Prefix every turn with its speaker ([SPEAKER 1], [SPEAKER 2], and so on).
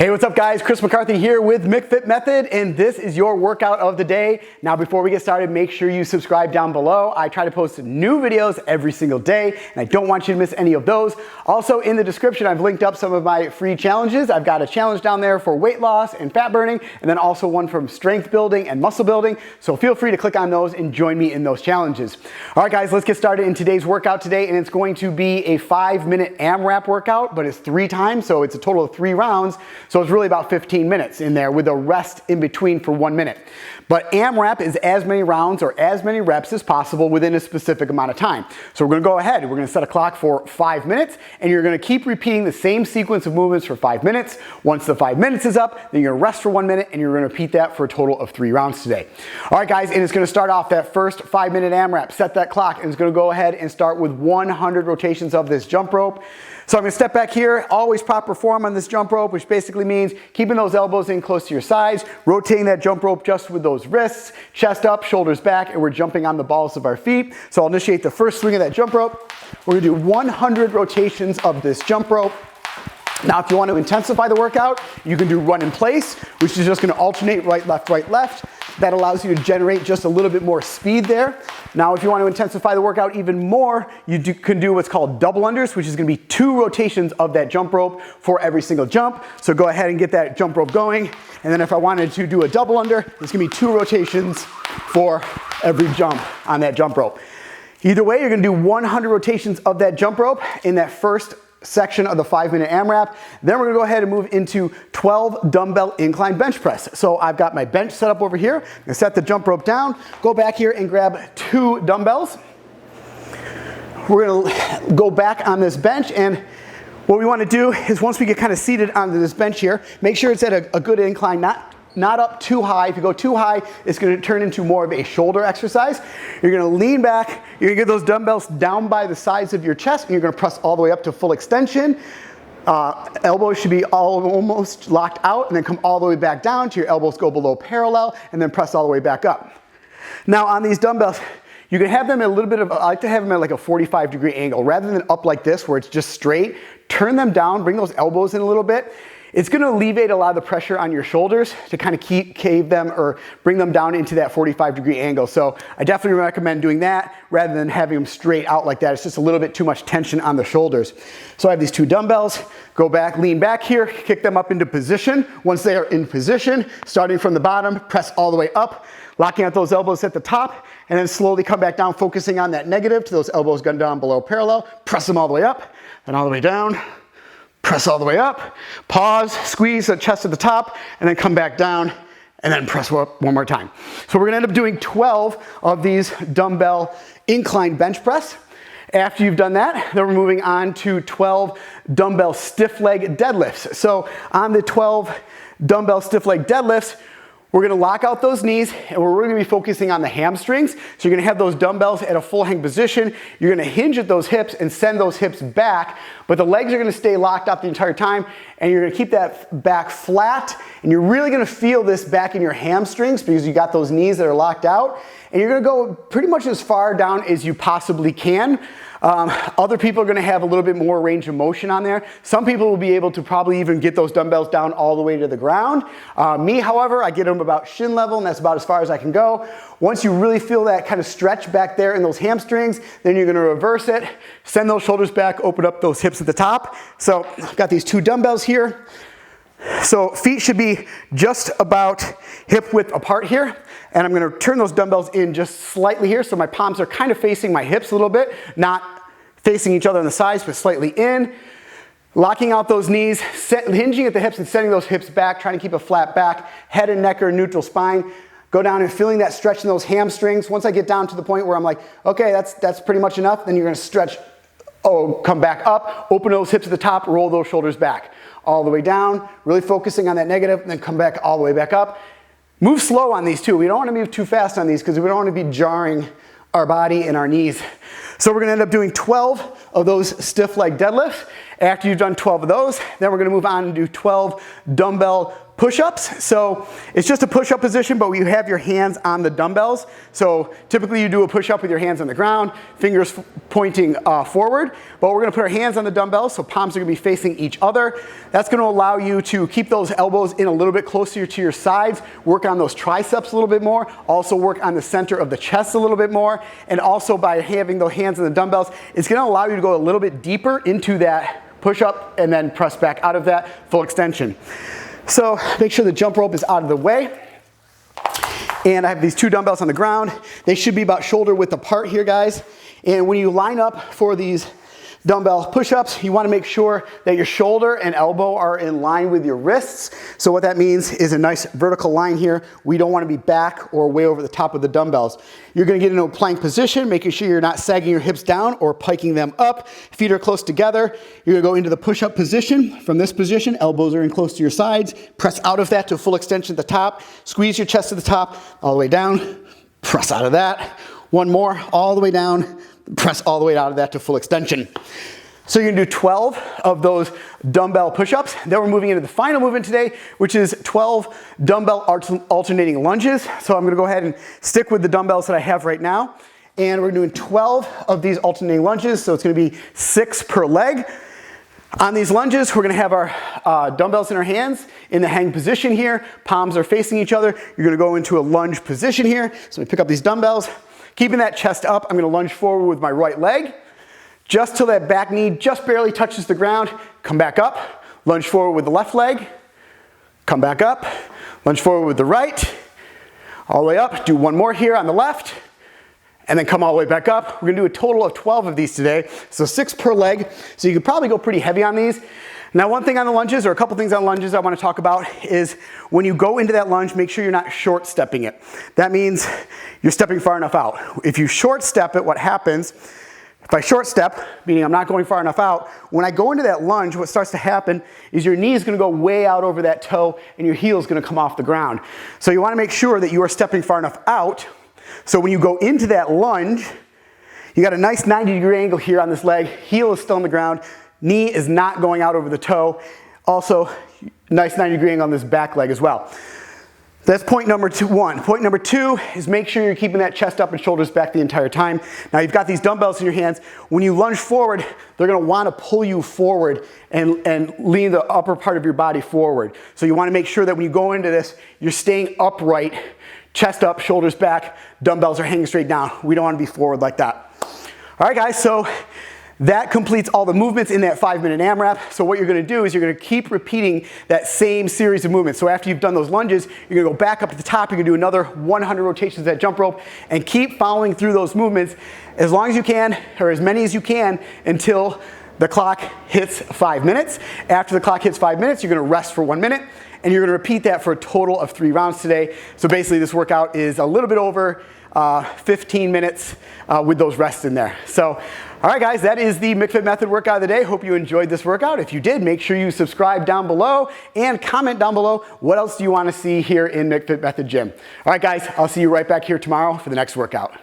[SPEAKER 1] Hey, what's up guys? Chris McCarthy here with McFit Method, and this is your workout of the day. Now before we get started, make sure you subscribe down below. I try to post new videos every single day, and I don't want you to miss any of those. Also in the description, I've linked up some of my free challenges. I've got a challenge down there for weight loss and fat burning, and then also one from strength building and muscle building. So feel free to click on those and join me in those challenges. All right guys, let's get started in today's workout today, and it's going to be a 5-minute AMRAP workout, but it's 3 times, so it's a total of 3 rounds. So it's really about 15 minutes in there with a rest in between for 1 minute. But AMRAP is as many rounds or as many reps as possible within a specific amount of time. So we're gonna go ahead, we're gonna set a clock for 5 minutes, and you're gonna keep repeating the same sequence of movements for 5 minutes. Once the 5 minutes is up, then you're gonna rest for 1 minute, and you're gonna repeat that for a total of 3 rounds today. All right guys, and it's gonna start off that first 5-minute AMRAP. Set that clock, and it's gonna go ahead and start with 100 rotations of this jump rope. So I'm gonna step back here, always proper form on this jump rope, which basically means keeping those elbows in close to your sides, rotating that jump rope just with those wrists, chest up, shoulders back, and we're jumping on the balls of our feet. So I'll initiate the first swing of that jump rope. We're gonna do 100 rotations of this jump rope. Now, if you want to intensify the workout, you can do run in place, which is just gonna alternate right, left, right, left. That allows you to generate just a little bit more speed there. Now, if you want to intensify the workout even more, you can do what's called double unders, which is gonna be 2 rotations of that jump rope for every single jump. So go ahead and get that jump rope going. And then if I wanted to do a double under, it's gonna be 2 rotations for every jump on that jump rope. Either way, you're gonna do 100 rotations of that jump rope in that first section of the 5-minute AMRAP. Then we're gonna go ahead and move into 12 dumbbell incline bench press. So I've got my bench set up over here. I'm gonna set the jump rope down, go back here and grab 2 dumbbells. We're gonna go back on this bench, and what we wanna do is once we get kind of seated onto this bench here, make sure it's at a good incline, not up too high. If you go too high, it's gonna turn into more of a shoulder exercise. You're gonna lean back, you're gonna get those dumbbells down by the sides of your chest, and you're gonna press all the way up to full extension. Elbows should be almost locked out, and then come all the way back down to your elbows go below parallel, and then press all the way back up. Now on these dumbbells, you can have them at a little bit of, I like to have them at like a 45-degree angle. Rather than up like this where it's just straight, turn them down, bring those elbows in a little bit. It's gonna alleviate a lot of the pressure on your shoulders to kind of cave them or bring them down into that 45-degree angle. So I definitely recommend doing that rather than having them straight out like that. It's just a little bit too much tension on the shoulders. So I have these 2 dumbbells, go back, lean back here, kick them up into position. Once they are in position, starting from the bottom, press all the way up, locking out those elbows at the top, and then slowly come back down, focusing on that negative to those elbows going down below parallel, press them all the way up, and all the way down. Press all the way up, pause, squeeze the chest at the top, and then come back down, and then press up 1 more time. So we're gonna end up doing 12 of these dumbbell incline bench press. After you've done that, then we're moving on to 12 dumbbell stiff leg deadlifts. So on the 12 dumbbell stiff leg deadlifts, we're gonna lock out those knees, and we're really gonna be focusing on the hamstrings. So you're gonna have those dumbbells at a full hang position. You're gonna hinge at those hips and send those hips back, but the legs are gonna stay locked up the entire time, and you're gonna keep that back flat, and you're really gonna feel this back in your hamstrings because you got those knees that are locked out, and you're gonna go pretty much as far down as you possibly can. Other people are gonna have a little bit more range of motion on there. Some people will be able to probably even get those dumbbells down all the way to the ground. Me, however, I get them about shin level, and that's about as far as I can go. Once you really feel that kind of stretch back there in those hamstrings, then you're gonna reverse it, send those shoulders back, open up those hips at the top. So I've got these 2 dumbbells here. So feet should be just about hip width apart here. And I'm gonna turn those dumbbells in just slightly here, so my palms are kind of facing my hips a little bit, not facing each other on the sides, but slightly in. Locking out those knees, hinging at the hips and sending those hips back, trying to keep a flat back, head and neck are neutral spine. Go down and feeling that stretch in those hamstrings. Once I get down to the point where I'm like, okay, that's pretty much enough, then you're gonna stretch, come back up, open those hips at the top, roll those shoulders back. All the way down, really focusing on that negative, and then come back all the way back up. Move slow on these too. We don't want to move too fast on these because we don't want to be jarring our body and our knees. So we're gonna end up doing 12 of those stiff leg deadlifts. After you've done 12 of those, then we're gonna move on and do 12 dumbbell push-ups. So it's just a push-up position, but you have your hands on the dumbbells. So typically you do a push-up with your hands on the ground, fingers pointing forward, but we're gonna put our hands on the dumbbells, so palms are gonna be facing each other. That's gonna allow you to keep those elbows in a little bit closer to your sides, work on those triceps a little bit more, also work on the center of the chest a little bit more, and also by having those hands on the dumbbells, it's gonna allow you to go a little bit deeper into that push-up and then press back out of that full extension. So make sure the jump rope is out of the way. And I have these two dumbbells on the ground. They should be about shoulder width apart here, guys. And when you line up for these dumbbell push-ups, you want to make sure that your shoulder and elbow are in line with your wrists. So what that means is a nice vertical line here. We don't want to be back or way over the top of the dumbbells. You're going to get into a plank position, making sure you're not sagging your hips down or piking them up. Feet are close together. You're going to go into the push-up position. From this position, elbows are in close to your sides. Press out of that to a full extension at the top. Squeeze your chest to the top, all the way down. Press out of that. One more, all the way down. Press all the way out of that to full extension. So you're gonna do 12 of those dumbbell push-ups. Then we're moving into the final movement today, which is 12 dumbbell alternating lunges. So I'm gonna go ahead and stick with the dumbbells that I have right now. And we're doing 12 of these alternating lunges. So it's gonna be 6 per leg. On these lunges, we're gonna have our dumbbells in our hands in the hang position here. Palms are facing each other. You're gonna go into a lunge position here. So we pick up these dumbbells. Keeping that chest up, I'm gonna lunge forward with my right leg, just till that back knee just barely touches the ground. Come back up, lunge forward with the left leg, come back up, lunge forward with the right, all the way up. Do one more here on the left, and then come all the way back up. We're gonna do a total of 12 of these today, so 6 per leg. So you could probably go pretty heavy on these. Now, one thing on the lunges, or a couple things on lunges I want to talk about, is when you go into that lunge, make sure you're not short stepping it. That means you're stepping far enough out. If you short step it, what happens, if I short step, meaning I'm not going far enough out, when I go into that lunge, what starts to happen is your knee is going to go way out over that toe and your heel is going to come off the ground. So you want to make sure that you are stepping far enough out. So when you go into that lunge, you got a nice 90-degree angle here on this leg, heel is still on the ground, knee is not going out over the toe. Also, nice 90-degree angle on this back leg as well. That's point number one. Point number two is make sure you're keeping that chest up and shoulders back the entire time. Now you've got these dumbbells in your hands. When you lunge forward, they're gonna wanna pull you forward and lean the upper part of your body forward. So you wanna make sure that when you go into this, you're staying upright, chest up, shoulders back, dumbbells are hanging straight down. We don't wanna be forward like that. All right, guys, so that completes all the movements in that 5-minute AMRAP. So what you're gonna do is you're gonna keep repeating that same series of movements. So after you've done those lunges, you're gonna go back up at the top, you're gonna do another 100 rotations of that jump rope, and keep following through those movements as long as you can, or as many as you can, until the clock hits 5 minutes. After the clock hits 5 minutes, you're gonna rest for 1 minute, and you're gonna repeat that for a total of 3 rounds today. So basically this workout is a little bit over 15 minutes with those rests in there. So, all right guys, that is the McFit Method workout of the day. Hope you enjoyed this workout. If you did, make sure you subscribe down below and comment down below what else do you want to see here in McFit Method Gym. All right guys, I'll see you right back here tomorrow for the next workout.